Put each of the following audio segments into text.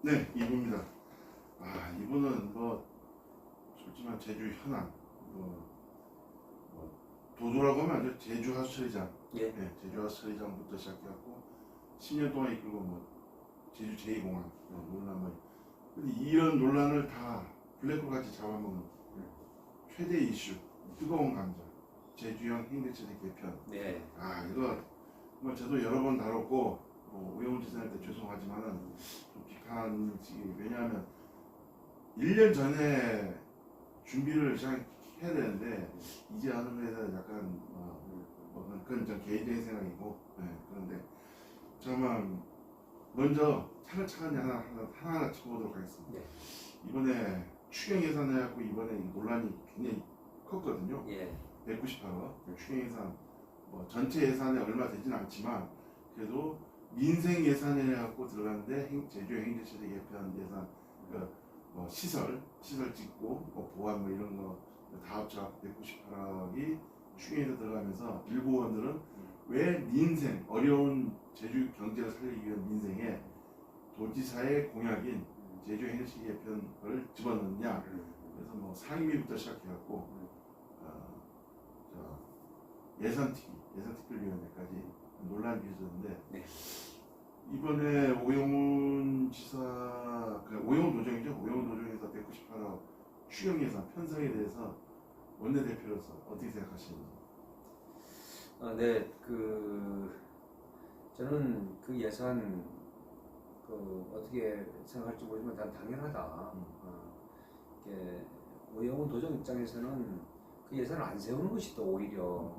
네, 이부입니다. 이부는 뭐 솔직히 제주 현안, 뭐, 도도라고 하면 아주 제주 하수처리장, 예. 네, 제주 하수처리장부터 시작해갖고 10년 동안 이끌고 뭐 제주 제2공항 논란 근데 이런 논란을 다 블랙홀 같이 잡아먹는 최대 이슈, 뜨거운 감자, 제주형 행대처리 개편. 네. 이거 뭐 저도 여러 번 다뤘고 오영훈 지사한테 죄송하지만은 좀 비판이 왜냐하면 1년 전에 준비를 시작해야 되는데 이제 하는 거에 대해서 약간 그건 좀 개인적인 생각이고 그런데 잠깐만 먼저 차근차근히 하나하나 짚어보도록 하겠습니다. 네. 이번에 추경 예산 해갖고 이번에 이 논란이 굉장히 컸거든요. 예. 198억 추경 예산 전체 예산에 얼마 되진 않지만 그래도 민생 예산에 해갖고 들어갔는데 제주 행정처리 개편 예산 시설 짓고 보안 이런 거 다 합쳐 198억이 추경에서 들어가면서 일부 의원들은 왜 민생 어려운 제주 경제를 살리기 위한 민생에 도지사의 공약인 제주 행정처리 개편을 집어넣느냐. 그래서 상임위부터 시작해갖고 예산특위위원회까지 논란이 있었는데 네. 이번에 오영훈 지사, 오영훈 도정이죠. 오영훈 도정에서 198억 추경 예산 편성에 대해서 원내대표로서 어떻게 생각하시는지? 네. 저는 그 예산 어떻게 생각할지 모르지만 난 당연하다. 이게 오영훈 도정 입장에서는 그 예산을 안 세우는 것이 또 오히려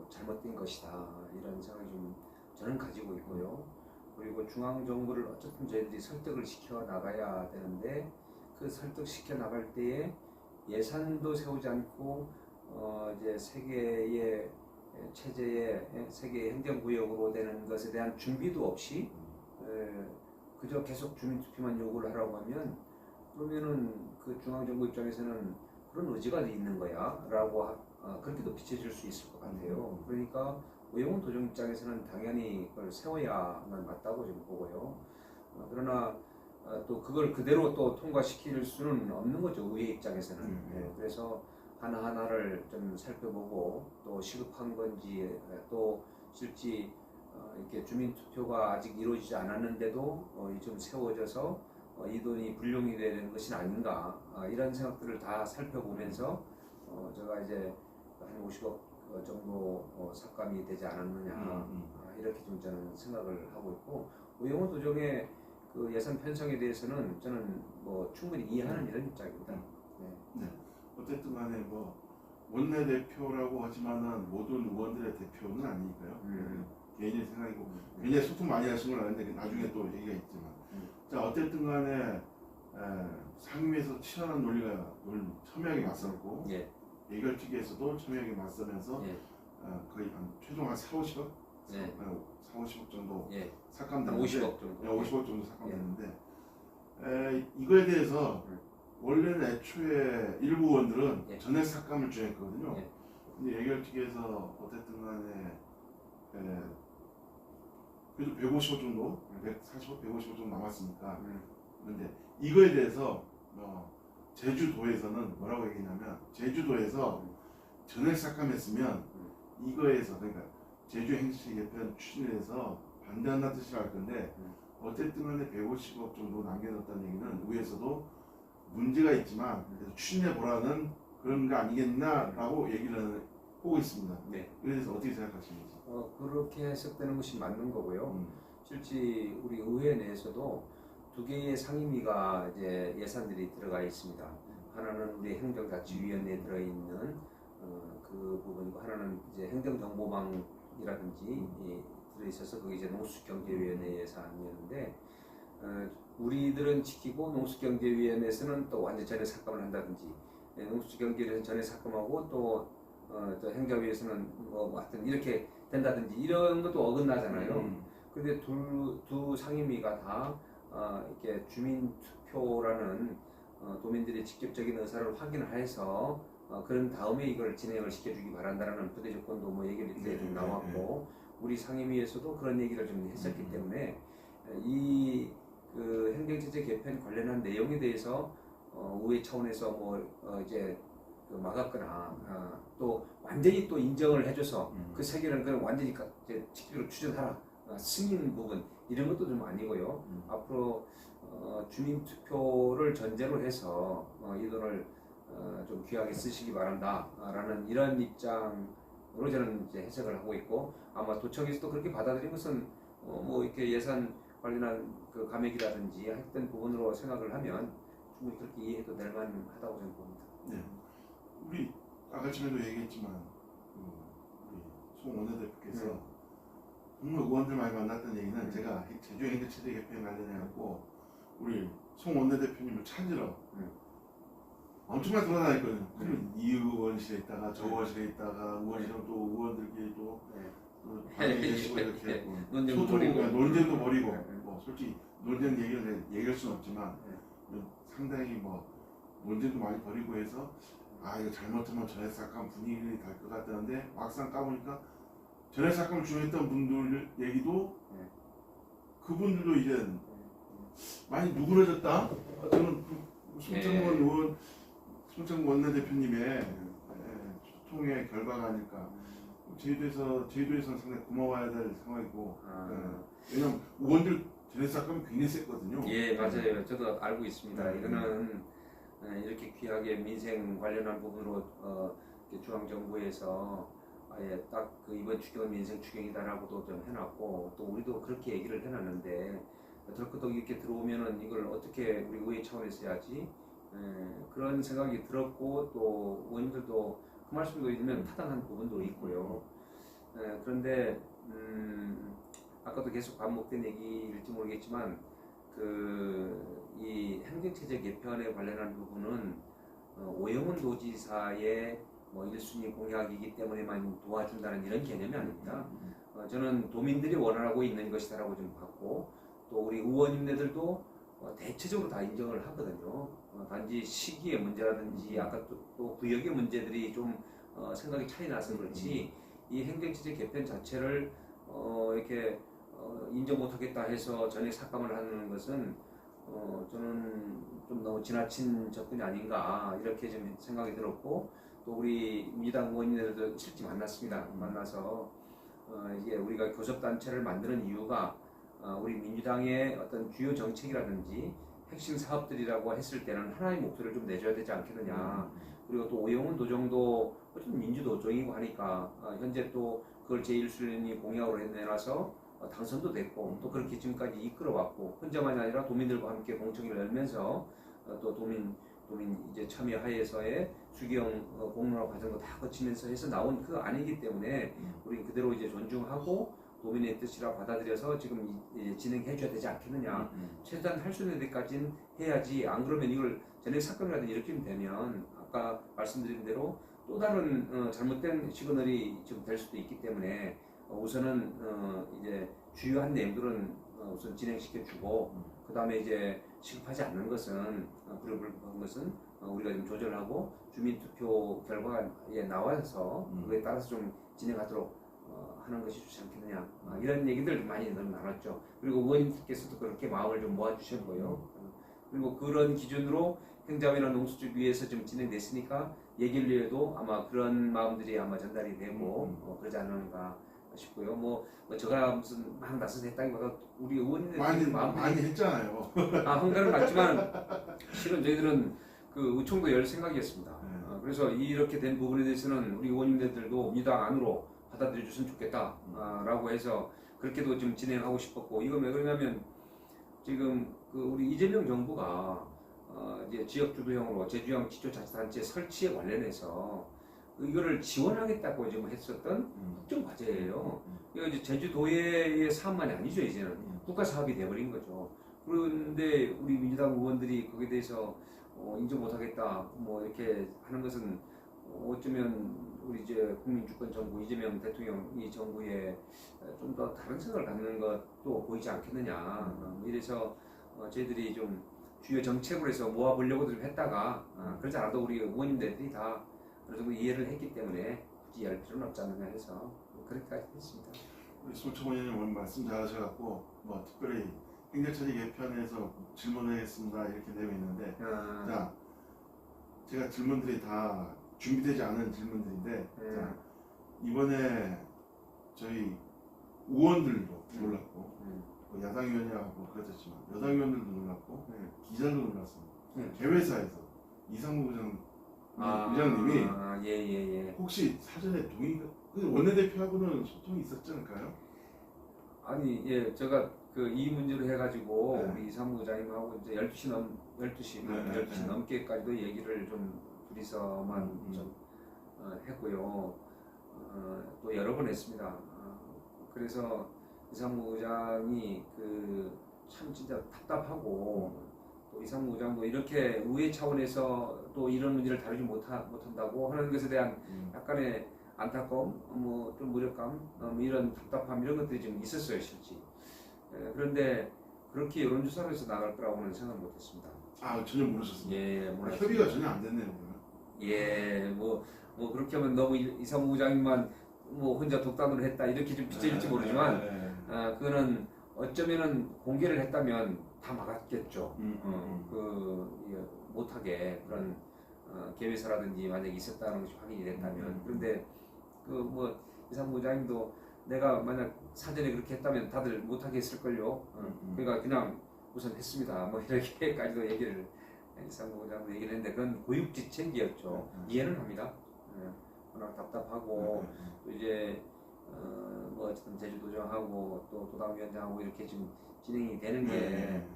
잘못된 것이다 이런 생각이 좀 저는 가지고 있고요. 그리고 중앙 정부를 어쨌든 저희들이 설득을 시켜 나가야 되는데 그 설득시켜 나갈 때에 예산도 세우지 않고 이제 세계의 체제의 세계 행정구역으로 되는 것에 대한 준비도 없이 그저 계속 주민투표만 요구를 하라고 하면 그러면은 그 중앙정부 입장에서는 그런 의지가 있는 거야 라고 그렇게도 비춰질 수 있을 것 같아요. 그러니까 오영훈 도정 입장에서는 당연히 그걸 세워야만 맞다고 좀 보고요. 그러나 또 그걸 그대로 또 통과시킬 수는 없는 거죠, 의회 입장에서는. 네, 그래서 하나하나를 좀 살펴보고 또 시급한 건지 또 실제 이렇게 주민투표가 아직 이루어지지 않았는데도 좀 세워져서 이 돈이 불용이 되는 것이 아닌가 이런 생각들을 다 살펴보면서 제가 이제 한 50억 정도 삭감이 되지 않았느냐 이렇게 좀 저는 생각을 하고 있고 오영훈 도정의 그 예산 편성에 대해서는 저는 충분히 이해하는 이런 입장입니다. 네. 어쨌든 간에 원내대표라고 하지만은 모든 의원들의 대표는 아니니까요. 개인의 생각이고 굉장히 소통 많이 하신 건 아는데 나중에 또 얘기가 있지만 자 어쨌든 간에 상임위에서 치열한 논리가 첨예하게 맞섰고 예. 예결특위에서도 첨예하게 맞서면서 예. 거의 최종 한 4, 50억? 예. 4, 50억 정도 예. 삭감됐는데 50억 정도. 50억 정도 삭감됐는데 이거에 대해서 원래는 애초에 일부 의원들은 전액 삭감을 주장했거든요. 근데 예결특위에서 어쨌든 간에 그래도 150억 정도, 140억, 150억 정도 남았으니까 근데 이거에 대해서 제주도에서는 뭐라고 얘기냐면 제주도에서 전액 삭감했으면 이거에서 그러니까 제주 행정처리 개편 추진해서 반대한다는 뜻이라 할 건데 어쨌든 간에 150억 정도 남겨놨다는 얘기는 의회에서도 문제가 있지만 그래서 추진해 보라는 그런 거 아니겠나라고 얘기를 하고 있습니다. 네. 그래서 어떻게 생각하시는지? 그렇게 해석되는 것이 맞는 거고요. 실제 우리 의회 내에서도 두 개의 상임위가 이제 예산들이 들어가 있습니다. 하나는 우리 행정자치위원회에 들어있는 그 부분이고 하나는 이제 행정정보망이라든지 들어있어서 그게 이제 농수경제위원회 예산이었는데 우리들은 지키고 농수경제위원회에서는 또 완전 전액 삭감을 한다든지 농수경제위원회에서는 전액 삭감하고 또 행정위에서는 하여튼 이렇게 된다든지 이런 것도 어긋나잖아요. 근데 두 상임위가 다 이렇게 주민투표라는 도민들의 직접적인 의사를 확인을 해서 그런 다음에 이걸 진행을 시켜주기 바란다라는 부대 조건도 얘기를 이렇게 좀 나왔고 우리 상임위에서도 그런 얘기를 좀 했었기 때문에 이 그 행정체제 개편 관련한 내용에 대해서 의회 차원에서 이제 그 막았거나 또 완전히 또 인정을 해줘서 그 세계는 그냥 완전히 이제 직접으로 추진하라 승인 부분 이런 것도 좀 아니고요. 앞으로 주민 투표를 전제로 해서 이 돈을 좀 귀하게 쓰시기 바란다라는 이런 입장으로 저는 이제 해석을 하고 있고 아마 도청에서도 그렇게 받아들인 것은 뭐 이렇게 예산 관련한 그 감액이라든지 했던 부분으로 생각을 하면 충분히 그렇게 이해해도 될 만하다고 저는 봅니다. 네. 우리 아까 전에도 얘기했지만 우리 송 원내대표께서 정말 의원들 많이 만났던 얘기는 제가 제주의 행정체제 개편 관련해갖고 우리 송 원내대표님을 찾으러 엄청나게 돌아다녔거든요. 그러면 이 의원실에 있다가 저 의원실에 있다가 의원실하고 또 의원들끼리 또 방에 계시고 이렇게 했고 논쟁도 벌이고 뭐 솔직히 논쟁 얘기할 수는 없지만 상당히 뭐 논쟁도 많이 벌이고 해서 이거 잘못하면 전액 삭감 분위기 될 것 같다는데 막상 까보니까 전액 삭감을 주장했던 분들 얘기도 그분들도 이제 많이 누그러졌다. 저는 송창건 의원, 송창건 원내대표님의 소통의 결과가 아닐까. 제주도에서는 상당히 고마워야 될 상황이고 왜냐면 의원들 전액 삭감이 굉장히 셌거든요. 예, 맞아요. 저도 알고 있습니다. 이거는 이렇게 귀하게 민생 관련한 부분으로 중앙정부에서 아예 딱 그 이번 추경은 민생 추경이다라고도 좀 해놨고 또 우리도 그렇게 얘기를 해놨는데 덜커덕 이렇게 들어오면은 이걸 어떻게 우리 의회 차원에서 해야지 그런 생각이 들었고 또 의원님들도 그 말씀도 있으면 타당한 부분도 있고요. 그런데 아까도 계속 반복된 얘기일지 모르겠지만 이 행정체제 개편에 관련한 부분은 오영훈 도지사의 1순위 공약이기 때문에만 도와준다는 이런 개념이 아닙니다. 저는 도민들이 원하고 있는 것이다라고 좀 봤고 또 우리 의원님들도 대체적으로 다 인정을 하거든요. 단지 시기의 문제라든지 아까 또 구역의 문제들이 좀 생각이 차이 나서 그렇지 이 행정체제 개편 자체를 이렇게 인정 못하겠다 해서 전액 삭감을 하는 것은 저는 좀 너무 지나친 접근이 아닌가 이렇게 좀 생각이 들었고 또 우리 민주당 의원님들도 실제 만났습니다. 만나서 이게 우리가 교섭단체를 만드는 이유가 우리 민주당의 어떤 주요 정책이라든지 핵심 사업들이라고 했을 때는 하나의 목소리를 좀 내줘야 되지 않겠느냐. 그리고 또 오영훈 도정도 어쨌든 민주도정이고 하니까 현재 또 그걸 제1순위 공약으로 내놔서 당선도 됐고 또 그렇게 지금까지 이끌어왔고 혼자만이 아니라 도민들과 함께 공청회를 열면서 또 도민 이제 참여하에서의 수경 공론화 과정도 다 거치면서 해서 나온 그 안이기 때문에 우리 그대로 이제 존중하고 도민의 뜻이라 받아들여서 지금 이제 진행해줘야 되지 않겠느냐. 최대한 할 수 있는 데까지는 해야지. 안 그러면 이걸 전액 삭감이라든지 이렇게 되면 아까 말씀드린 대로 또 다른 잘못된 시그널이 좀 될 수도 있기 때문에 우선은 이제 주요한 내용들은 우선 진행시켜주고 그 다음에 이제 시급하지 않는 것은 불효불급한 것은 우리가 좀 조절하고 주민투표 결과에 나와서 그에 따라서 좀 진행하도록 하는 것이 좋지 않겠느냐 이런 얘기들 많이 나눴죠. 그리고 의원님께서도 그렇게 마음을 좀 모아주셨고요. 그리고 그런 기준으로 행자위나 농수주 위에서 좀 진행됐으니까 얘기를 해도 아마 그런 마음들이 아마 전달이 되고 그러지 않을까 싶고요. 제가 무슨 막 나서서 했다기보다 우리 의원님들 많이 했잖아요. 한가는 맞지만 실은 저희들은 그 의총도 열 생각이었습니다. 그래서 이렇게 된 부분에 대해서는 우리 의원님들도 민주당 안으로 받아들여 줬으면 좋겠다라고 해서 그렇게도 좀 진행하고 싶었고 이건 왜 그러냐면 지금 그 우리 이재명 정부가 이제 지역 주도형으로 제주형 기초자치단체 설치에 관련해서 이거를 지원하겠다고 지금 했었던 국정 과제예요. 이거 이제 제주도의 사업만이 아니죠. 이제는 국가 사업이 돼버린 거죠. 그런데 우리 민주당 의원들이 거기에 대해서 인정 못하겠다 이렇게 하는 것은 어쩌면 우리 이제 국민주권 정부 이재명 대통령 이 정부에 좀 더 다른 생각을 갖는 것도 보이지 않겠느냐. 이래서 저희들이 좀 주요 정책으로 해서 모아보려고 좀 했다가 그렇지 않아도 우리 의원님들이 다 어느 정도 이해를 했기 때문에 굳이 열 필요는 없지 않느냐 해서 그렇게까지 했습니다. 우리 송창원 의원님 오늘 말씀 잘하셔갖고 특별히 행정처리 개편에서 질문하겠습니다 이렇게 되어 있는데 자 제가 질문들이 다 준비되지 않은 질문들인데 자, 이번에 저희 의원들도 놀랐고 뭐 야당 의원이라고 그랬었지만 여당 의원들도 놀랐고 기자도 놀랐습니다. 개회사에서 이상무 의장님이 예예예. 혹시 사전에 동의 원내대표하고는 소통이 있었지 않을까요? 아니 예 제가 그 이 문제로 해가지고 네. 우리 이상무 의장님하고 이제 12시 네, 12시 네. 넘게까지도 얘기를 좀 둘이서만 좀 했고요. 또 여러 번 했습니다. 그래서 이상무 의장이 그 참 진짜 답답하고 또 이상무 의장도 이렇게 의회 차원에서 또 이런 문제를 다루지 못한다고 하는 것에 대한 약간의 안타까움, 뭐 좀 무력감, 뭐 이런 답답함 이런 것들이 좀 있었어요 실제. 그런데 그렇게 여론조사를 해서 나갈 거라고는 생각 못했습니다. 아 전혀 모르셨습니다. 예, 몰랐습니다. 협의가 전혀 안 됐네요. 그러면. 예, 뭐 그렇게 하면 너무 이상무 의장님만 뭐 혼자 독단으로 했다 이렇게 좀 비춰질지 모르지만 그거는 어쩌면은 공개를 했다면 다 막았겠죠. 못하게 그런 개회사라든지 만약에 있었다는 것이 확인이 됐다면. 그런데 그 뭐 이상무 의장님도 내가 만약 사전에 그렇게 했다면 다들 못하게 했을걸요. 그러니까 그냥 우선 했습니다. 뭐 이렇게까지도 얘기를 이상무 의장도 얘기를 했는데 그건 고육지책이었죠. 이해는 합니다. 워낙 답답하고 또 이제 뭐 어쨌든 제주도정하고 또 도당위원장하고 이렇게 지금 진행이 되는 게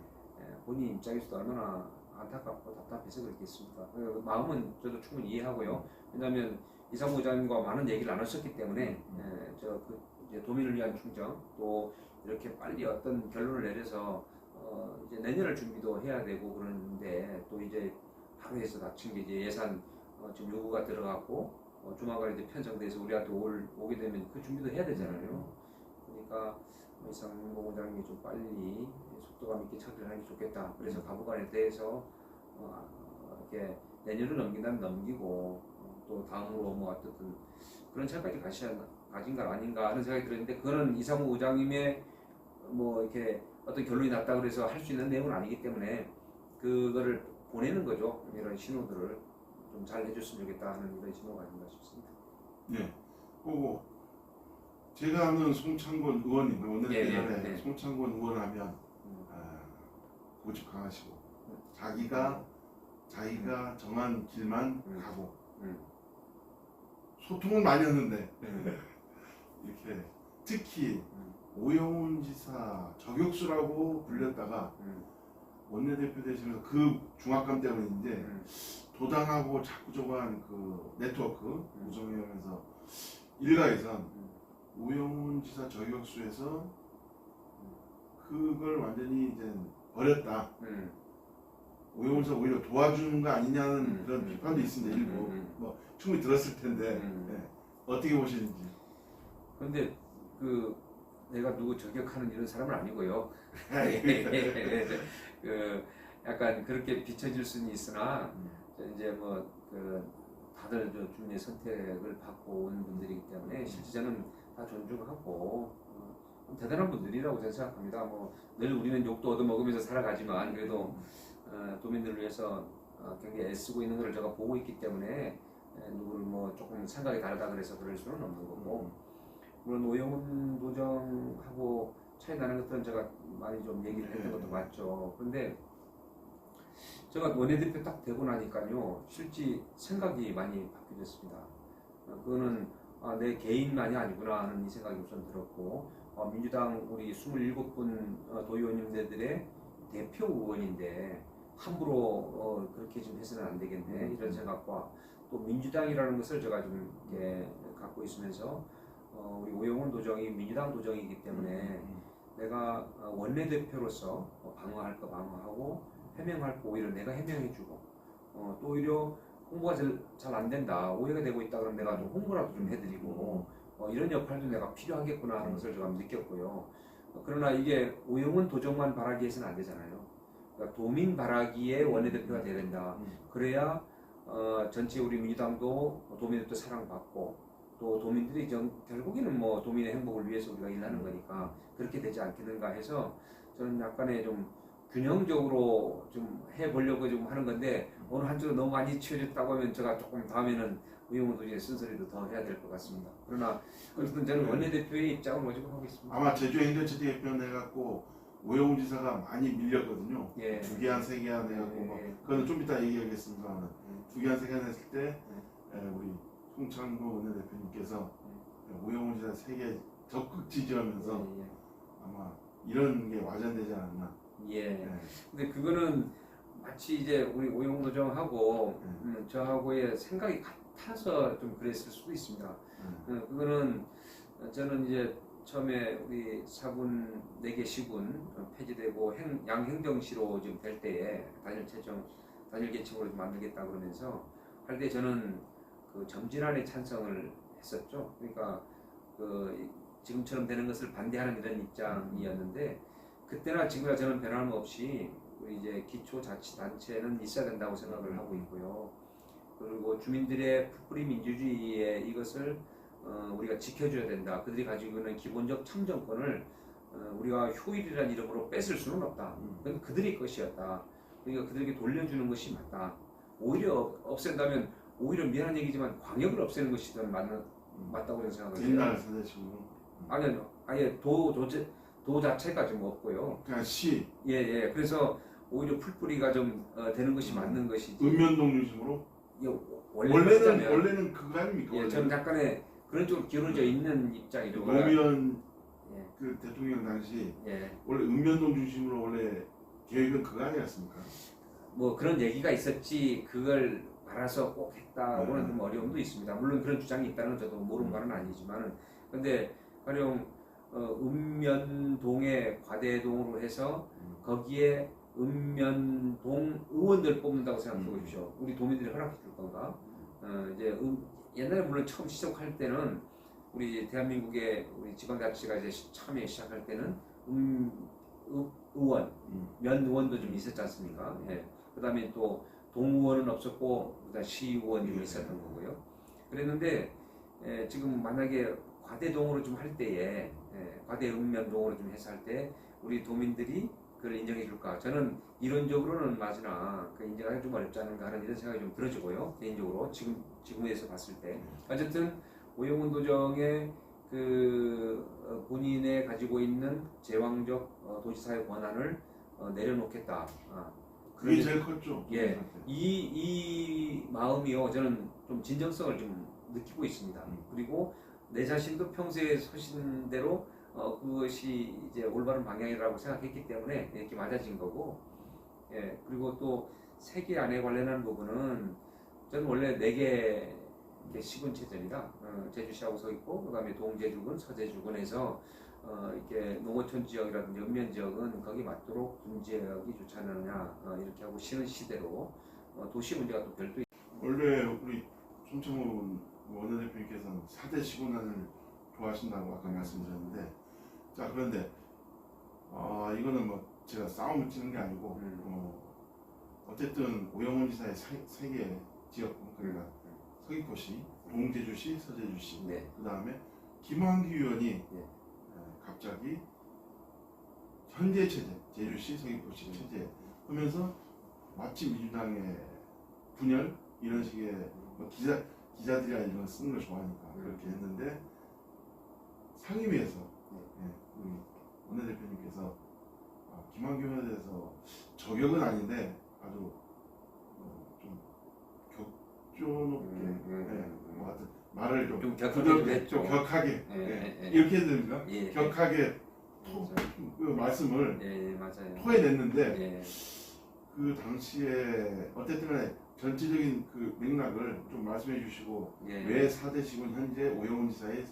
본인 입장에서도 얼마나 안타깝고 답답해서 그렇겠습니까? 그 마음은 저도 충분히 이해하고요. 왜냐하면 이상무 의장님과 많은 얘기를 나눴었기 때문에 그 이제 도민을 위한 충정 또 이렇게 빨리 어떤 결론을 내려서 이제 내년을 준비도 해야 되고 그러는데 또 이제 바로 해서 닥친 게 이제 예산 지금 요구가 들어갔고 조만간 이제 편성돼서 우리한테 오게 되면 그 준비도 해야 되잖아요. 그러니까 이상무 의장님이 좀 빨리 속도감 있게 처리를 하는 게 좋겠다. 그래서 가부간에 대해서 이렇게 내년을 넘긴다면 넘기고 또 다음으로 뭐 어쨌든 그런 생각까지 가진 건 아닌가 하는 생각이 들었는데 그거는 이상무 의장님의 뭐 이렇게 어떤 결론이 났다 그래서 할 수 있는 내용은 아니기 때문에 그거를 보내는 거죠. 이런 신호들을 좀 잘 해줬으면 좋겠다 하는 이런 신호가 아닌가 싶습니다. 네. 그리고 제가 아는 송창곤 의원님 원내대표에 송창곤 의원하면 고집 강하시고 자기가 정한 길만 가고 소통을 많이 했는데 이렇게 특히 오영훈 지사 저격수라고 불렸다가 원내대표 되시면서 그 중압감 때문인데 도당하고 자꾸저구한 그 네트워크 구성하면서 일각에선 오영훈 지사 저격수에서 그걸 완전히 이제 버렸다. 오영훈 지사 오히려 도와주는 거 아니냐는 그런 비판도 있습니다. 일부 뭐 충분히 들었을 텐데 어떻게 보시는지. 그런데 그 내가 누구 저격하는 이런 사람은 아니고요. 그 약간 그렇게 비춰질 수는 있으나 이제 뭐 그 다들 저 주민의 선택을 받고 온 분들이기 때문에 실제 저는 다 존중하고 대단한 분들이라고 저는 생각합니다. 뭐 늘 우리는 욕도 얻어먹으면서 살아가지만 그래도 도민들을 위해서 굉장히 애쓰고 있는 것을 제가 보고 있기 때문에 누구를 뭐 조금 생각이 다르다 그래서 그럴 수는 없는 거고 물론 오영훈 도정하고 차이 나는 것들은 제가 많이 좀 얘기를 했던 것도 맞죠. 그런데 제가 원내대표 딱 되고 나니까요 실제 생각이 많이 바뀌었습니다. 그거는 내 개인만이 아니구나 하는 이 생각이 우선 들었고 민주당 우리 27분 도의원님들의 대표 의원인데 함부로 그렇게 좀 해서는 안 되겠네 이런 생각과 또 민주당이라는 것을 제가 좀 갖고 있으면서 우리 오영훈 도정이 민주당 도정이기 때문에 내가 원내대표로서 방어할 거 방어하고 해명할 거 오히려 내가 해명해주고 또 오히려 홍보가 잘 안 된다 오해가 되고 있다 그러면 내가 좀 홍보라도 좀 해드리고 이런 역할도 내가 필요하겠구나 하는 것을 제가 느꼈고요. 그러나 이게 오영훈 도정만 바라기 해서는 안 되잖아요. 그러니까 도민 바라기에 원내대표가 돼야 된다. 그래야 전체 우리 민주당도 도민들도 사랑받고 또 도민들이 결국에는 뭐 도민의 행복을 위해서 우리가 일하는 거니까 그렇게 되지 않겠는가 해서 저는 약간의 좀 균형적으로 좀 해보려고 좀 하는 건데 어느 한쪽으로 너무 많이 치워졌다고 하면 제가 조금 다음에는 우영우 도지의 쓴소리도 더 해야 될 것 같습니다. 그러나 어쨌든 저는 원내대표의 입장을 모집을 하고 있습니다. 아마 제주행정처 개편 해갖고 오영훈 지사가 많이 밀렸거든요. 예. 2개안 3개안 해갖고 뭐 그거는 좀 이따 얘기하겠습니다만 2개안 3개안 했을 때 우리 송창구 원내대표님께서 오영훈 지사 3개 적극 지지하면서 아마 이런 게 와전되지 않았나. 예. 근데 그거는 마치 이제 우리 오영훈 도정하고 저하고의 생각이 같아서 좀 그랬을 수도 있습니다. 그거는 저는 이제 처음에 우리 사군 4개 시군 폐지되고 양행정시로 지금 될 때에 단일 계층으로 좀 만들겠다 그러면서 할 때 저는 그 정진환의 찬성을 했었죠. 그러니까 그 지금처럼 되는 것을 반대하는 이런 입장이었는데 그때나 지금이나 저는 변함없이 우리 이제 기초자치단체는 있어야 된다고 생각을 하고 있고요. 그리고 주민들의 풀뿌리 민주주의의 이것을 우리가 지켜줘야 된다. 그들이 가지고 있는 기본적 참정권을 우리가 효율이라는 이름으로 뺏을 수는 없다. 그건 그들의 것이었다. 그러니까 그들에게 돌려주는 것이 맞다. 오히려 없앤다면 오히려 미안한 얘기지만 광역을 없애는 것이 더 맞다고 생각을 해요. 옛날 사대식으로 아예 도 자체가 좀 없고요. 그냥 시 예. 그래서 오히려 풀뿌리가 좀 되는 것이 맞는 것이지. 읍면동 중심으로 예, 원래는 그거 아닙니까? 예, 저는 약간의 그런 쪽으로 기울어져 있는 입장이죠. 노무현 예. 그 대통령 당시 예. 원래 읍면동 중심으로 원래 계획은 그거 아니었습니까? 뭐 그런 얘기가 있었지 그걸 알아서 꼭 했다고는 좀 어려움도 있습니다. 물론 그런 주장이 있다는 건 저도 모르는 바는 아니지만은 근데 가령 읍면동에 과대동으로 해서 거기에 읍면동 의원들 뽑는다고 생각해 보십시오. 우리 도민들이 허락해 줄 건가? 이제 옛날에 물론 처음 시작할 때는 우리 대한민국의 우리 지방자치가 이제 처음에 시작할 때는 의원, 면 의원도 좀 있었지 않습니까? 예. 그다음에 또 동의원은 없었고 그다음 시의원이 좀 있었던 거고요. 그랬는데 지금 만약에 과대동으로 좀 할 때에 과대읍면동으로 좀 해서 할 때 우리 도민들이 그걸 인정해 줄까? 저는 이론적으로는 맞으나 그 인정하기 좀 어렵지 않은가 하는 이런 생각이 좀 들어지고요. 개인적으로 지금에서 봤을 때 어쨌든 오영훈 도정의 그 본인의 가지고 있는 제왕적 도지사의 권한을 내려놓겠다. 그게 제일 컸죠. 예, 이 마음이요. 저는 좀 진정성을 좀 느끼고 있습니다. 그리고 내 자신도 평소에 서신 대로 그것이 이제 올바른 방향이라고 생각했기 때문에 이렇게 맞아진 거고, 예, 그리고 또 세계 안에 관련한 부분은 저는 원래 4개 시군체제입니다. 제주시하고 서 있고, 그다음에 동제주군, 서제주군에서 이렇게 농어촌 지역이라든지 읍면 지역은 거기 맞도록 군 지역이 좋지 않느냐 이렇게 하고 시는 시대로 도시 문제가 또 별도. 원래 우리 손창호 원내대표님께서는 4대 시군안을 좋아하신다고 아까 말씀드렸는데 자 그런데 이거는 뭐 제가 싸움을 치는 게 아니고 어쨌든 오영훈 지사의 3개 지역 그러니까 서귀포시, 동제주시, 서제주시 그 다음에 김한기 의원이 갑자기 현재 체제, 제주시, 서귀포시 체제 하면서 마치 민주당의 분열 이런 식의 뭐 기자들이 이런 쓰는 걸 좋아하니까 그렇게 했는데 상임위에서 우리 원내대표님께서 김한기 의원에 대해서 저격은 아닌데 아주 좀 격조 높게 뭐 하여튼 말을 좀 부드럽게 좀 격하게 이렇게 해야 됩니까? 격하게 그 말씀을 토해냈는데 그 당시에 어쨌든 간에 전체적인 그 맥락을 좀 말씀해 주시고 왜 4대 시군 현재 오영훈 지사의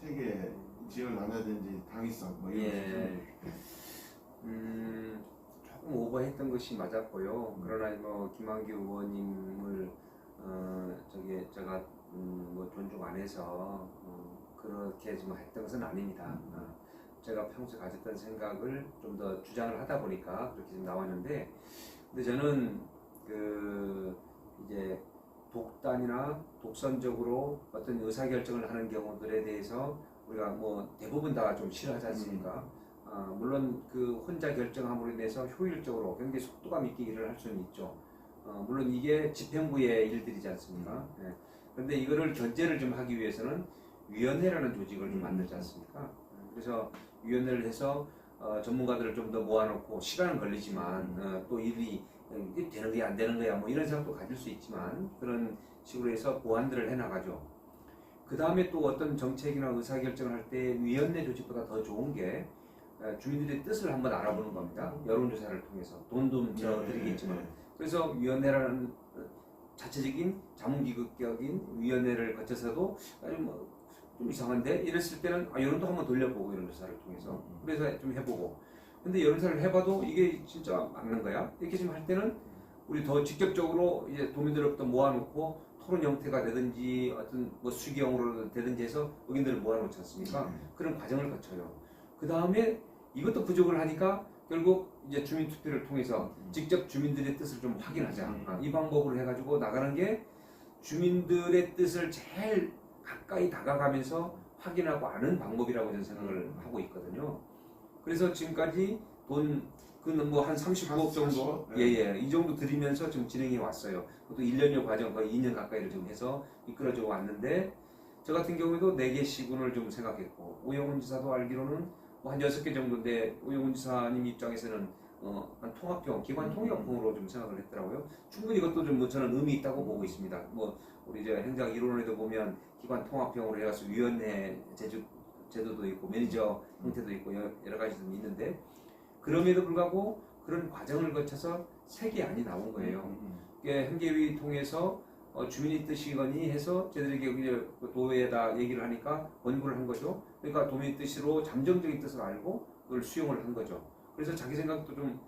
3개 지역을 나눠야 되는지 당위성 뭐 이런 조금 오버했던 것이 맞았고요. 그러나 뭐 김한기 의원님을 제가 뭐 존중 안 해서 그렇게 좀 했던 것은 아닙니다. 제가 평소에 가졌던 생각을 좀 더 주장을 하다 보니까 그렇게 좀 나왔는데, 근데 저는 그 이제 독단이나 독선적으로 어떤 의사결정을 하는 경우들에 대해서 우리가 뭐 대부분 다 좀 싫어하지 않습니까? 물론 그 혼자 결정함으로 인해서 효율적으로 굉장히 속도감 있게 일을 할 수는 있죠. 물론 이게 집행부의 일들이지 않습니까? 예. 그런데 이거를 견제를 좀 하기 위해서는 위원회라는 조직을 좀 만들지 않습니까? 그래서 위원회를 해서 전문가들을 좀 더 모아놓고 시간은 걸리지만 또 일이 이게 되는 거야 안 되는 거야 뭐 이런 생각도 가질 수 있지만 그런 식으로 해서 보완들을 해나가죠. 그 다음에 또 어떤 정책이나 의사결정을 할 때 위원회 조직보다 더 좋은 게 주민들의 뜻을 한번 알아보는 겁니다. 여론조사를 통해서 돈도 드리겠지만 그래서 위원회라는 자체적인 자문기구격인 위원회를 거쳐서도 좀 이상한데 이랬을 때는 여론도 한번 돌려보고 여론조사를 통해서 그래서 좀 해보고 근데 여론조사를 해봐도 이게 진짜 맞는 거야? 이렇게 좀 할 때는 우리 더 직접적으로 이제 도민들로부터 모아놓고 토론 형태가 되든지 어떤 뭐 수기형으로 되든지 해서 의견들을 모아놓지 않습니까? 그런 과정을 거쳐요. 그 다음에 이것도 부족을 하니까 결국 이제 주민투표를 통해서 직접 주민들의 뜻을 좀 확인하자. 이 방법으로 해가지고 나가는 게 주민들의 뜻을 제일 가까이 다가가면서 확인하고 아는 방법이라고 저는 생각을 하고 있거든요. 그래서 지금까지 그는 뭐 한 39억 정도, 이 정도 들이면서 지금 진행해 왔어요. 그것도 1년여 과정, 거의 2년 가까이를 좀 해서 이끌어져 왔는데, 저 같은 경우에도 4개 시군을 좀 생각했고, 오영훈 지사도 알기로는 뭐 한 6개 정도인데, 오영훈 지사님 입장에서는 한 통합형, 기관 통합형으로 좀 생각을 했더라고요. 충분히 이것도 좀 뭐 저는 의미 있다고 보고 있습니다. 뭐 우리 이제 행정 이론에도 보면 기관 통합형으로 해서 위원회 제도도 있고 매니저 형태도 있고 여러 가지 좀 있는데 그럼에도 불구하고 그런 과정을 거쳐서 새 개안이 나온 거예요. 행계위 통해서 주민의 뜻이거니 해서 저희들에게 이제 도에다 얘기를 하니까 원고를 한 거죠. 그러니까 도민의 뜻으로 잠정적인 뜻을 알고 그걸 수용을 한 거죠. 그래서 자기 생각도 좀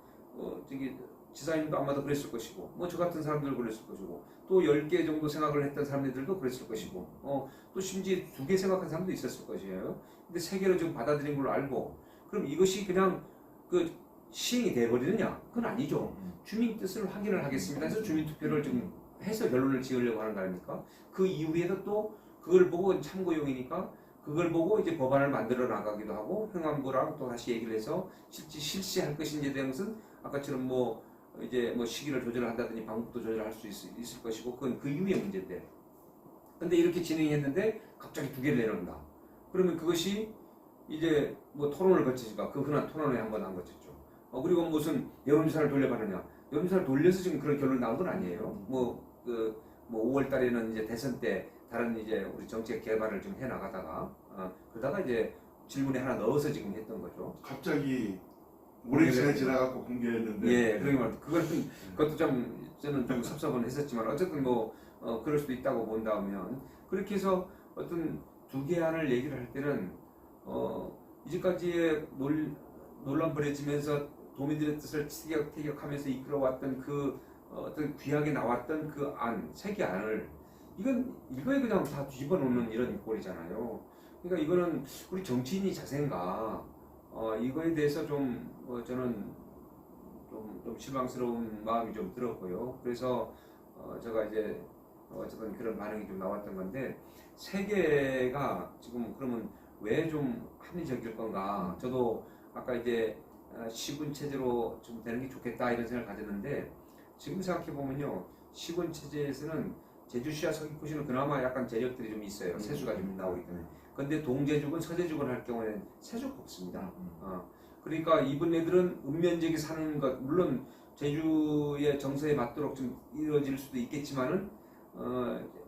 지사님도 아마도 그랬을 것이고 뭐 저 같은 사람들 그랬을 것이고 또 10개 정도 생각을 했던 사람들도 그랬을 것이고 또 심지어 2개 생각한 사람도 있었을 것이에요. 근데 3개로 좀 받아들인 걸로 알고 그럼 이것이 그냥 그 시행이 돼버리느냐? 그건 아니죠. 주민 뜻을 확인을 하겠습니다 해서 주민투표를 좀 해서 결론을 지으려고 하는 거 아닙니까? 그 이후에도 또 그걸 보고 참고용이니까 그걸 보고 이제 법안을 만들어 나가기도 하고 행안부랑 또 다시 얘기를 해서 실제 실시할 것인지에 대한 것은 아까처럼 뭐 이제 뭐 시기를 조절한다든지 방법도 조절할 수 있을 것이고 그건 그 이후의 문제인데 근데 이렇게 진행했는데 갑자기 2개를 내놓는다. 그러면 그것이 이제 뭐 토론을 거치니까 그 흔한 토론회 한번 한 거였죠. 그리고 무슨 여론조사를 돌려봤느냐? 여론조사를 돌려서 지금 그런 결론이 나온 건 아니에요. 뭐 5월 달에는 이제 대선 때 다른 이제 우리 정책 개발을 좀 해 나가다가 그러다가 이제 질문에 하나 넣어서 지금 했던 거죠. 갑자기 오랜 시간 지나갖고 공개했는데. 예, 그러게 말입니다. 그것도 좀 저는 좀 섭섭은 했었지만 어쨌든 뭐 그럴 수도 있다고 본다면 그렇게 해서 어떤 2개안을 얘기를 할 때는 이제까지의 논란 벌어지면서 도민들의 뜻을 티격태격하면서 이끌어왔던 그 어떤 귀하게 나왔던 그 안, 3개 안을 이거에 그냥 다 뒤집어 놓는 이런 꼴이잖아요. 그러니까 이거는 우리 정치인이 자세인가 이거에 대해서 좀 저는 좀 실망스러운 마음이 좀 들었고요. 그래서 제가 이제 어쨌든 그런 반응이 좀 나왔던 건데 3개가 지금 그러면 왜 좀 합리적일 건가? 저도 아까 이제 시군 체제로 좀 되는 게 좋겠다 이런 생각을 가졌는데 지금 생각해 보면요 시군 체제에서는 제주시와 서귀포시는 그나마 약간 재력들이 좀 있어요. 세수가 좀 나오기 때문에. 근데 동제주군, 서제주군 할 경우에는 세수가 없습니다. 그러니까 이분 애들은 읍면지역에 사는 것 물론 제주의 정서에 맞도록 좀 이루어질 수도 있겠지만은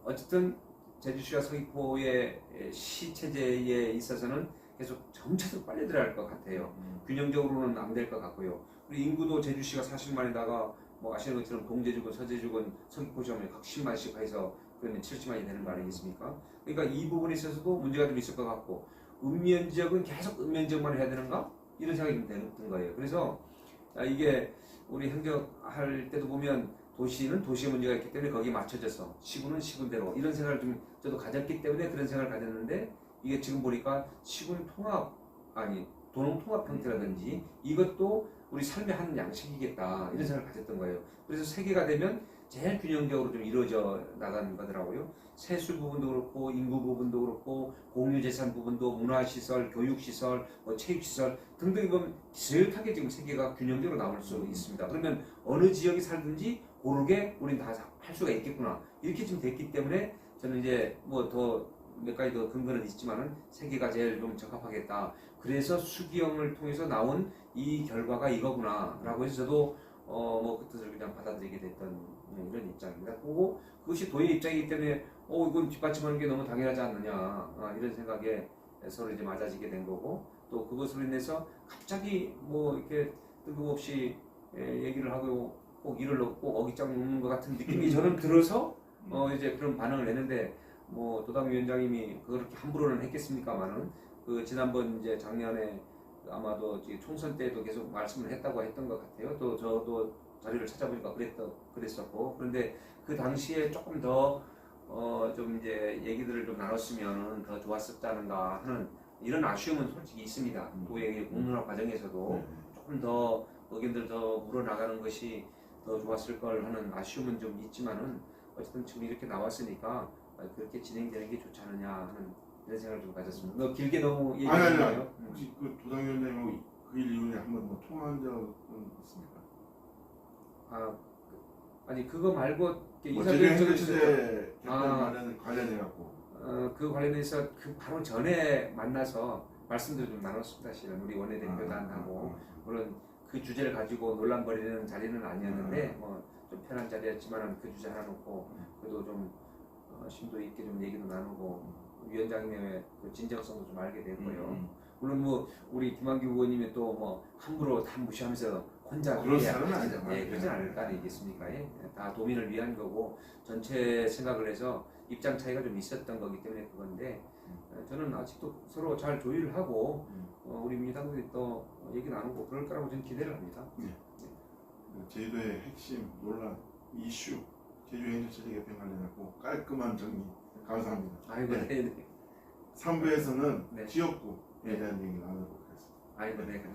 어쨌든 제주시와 서귀포의 시 체제에 있어서는 계속 정체적으로 빨리 들어야 할 것 같아요. 균형적으로는 안 될 것 같고요. 그리고 인구도 제주시가 40만에다가 뭐 아시는 것처럼 동제주군, 서제주군, 서귀포시 하면 각 10만씩 해서 그러면 70만이 되는 거 아니겠습니까? 그러니까 이 부분에 있어서도 문제가 좀 있을 것 같고 읍면 지역은 계속 읍면 지역만 해야 되는가? 이런 생각이 좀 드는 거예요. 그래서 이게 우리 행정할 때도 보면 도시는 도시의 문제가 있기 때문에 거기에 맞춰져서 시군은 시군대로 이런 생각을 좀 저도 가졌기 때문에 그런 생각을 가졌는데 이게 지금 보니까 시군 통합 도농 통합 형태라든지 이것도 우리 삶의 한 양식이겠다 이런 생각을 가졌던 거예요. 그래서 세계가 되면 제일 균형적으로 좀 이루어져 나가는 거더라고요. 세수 부분도 그렇고 인구 부분도 그렇고 공유재산 부분도 문화시설, 교육시설, 뭐 체육시설 등등 이건 비슷하게 지금 세계가 균형적으로 나올 수 있습니다. 그러면 어느 지역에 살든지 고르게 우리는 다 할 수가 있겠구나 이렇게 지금 됐기 때문에 저는 이제 뭐 더 몇 가지 더 근거는 있지만은 세계가 제일 좀 적합하겠다. 그래서 수기형을 통해서 나온 이 결과가 이거구나라고 해서 저도 뭐 그 뜻을 그냥 받아들이게 됐던 이런 입장입니다. 그리고 그것이 도의 입장이기 때문에 이건 뒷받침하는 게 너무 당연하지 않느냐 이런 생각에 서로 이제 맞아지게 된 거고 또 그것으로 인해서 갑자기 뭐 이렇게 뜬금없이 얘기를 하고 꼭 이를 꼭 어깃장 놓는 것 같은 느낌이 저는 들어서 이제 그런 반응을 냈는데 뭐 도당 위원장님이 그렇게 함부로는 했겠습니까만은 그 지난번 이제 작년에 아마도 총선 때도 계속 말씀을 했다고 했던 것 같아요. 또 저도 자료를 찾아보니까 그랬었고 그런데 그 당시에 조금 더 좀 이제 얘기들을 좀 나눴으면 더 좋았었지 않은가 하는 이런 아쉬움은 솔직히 있습니다. 도의 공론화 과정에서도 조금 더 의견들 더 물어나가는 것이 더 좋았을 걸 하는 아쉬움은 좀 있지만은 어쨌든 지금 이렇게 나왔으니까 그렇게 진행되는 게 좋지 않느냐 하는 이런 생각을 좀 가졌습니다. 너 길게 너무 얘기했나요? 혹시 그 도당위원장님하고 그 일 이후에 한번 뭐 통화한 적은 있습니까? 아니 그거 말고 뭐 제주행 시대 관련해 갖고 그 관련해서 그 바로 전에 만나서 말씀들 좀 나눴습니다. 실은 우리 원내대표단하고 물론 그 주제를 가지고 논란거리는 자리는 아니었는데 뭐 좀 편한 자리였지만 그 주제 하나 놓고 그래도 좀 심도 있게 좀 얘기도 나누고 위원장님의 그 진정성도 좀 알게 됐고요. 물론 뭐 우리 김한규 의원님이 또 뭐 함부로 다 무시하면서 혼자 그럴 사람은 아니죠. 그러지 않을 거 아니겠습니까? 다 도민을 위한 거고 전체 생각을 해서 입장 차이가 좀 있었던 거기 때문에 그건데 저는 아직도 서로 잘 조율을 하고 우리 민주당들이 또 얘기 나누고 그럴 거라고 저는 기대를 합니다. 제주도의 핵심 논란 이슈 제주행정체제 개편 관련하고 깔끔한 정리 감사합니다. 아이고 네. 3부에서는 네. 지역구에 대한 얘기 나누도록 하겠습니다. 아이고 네.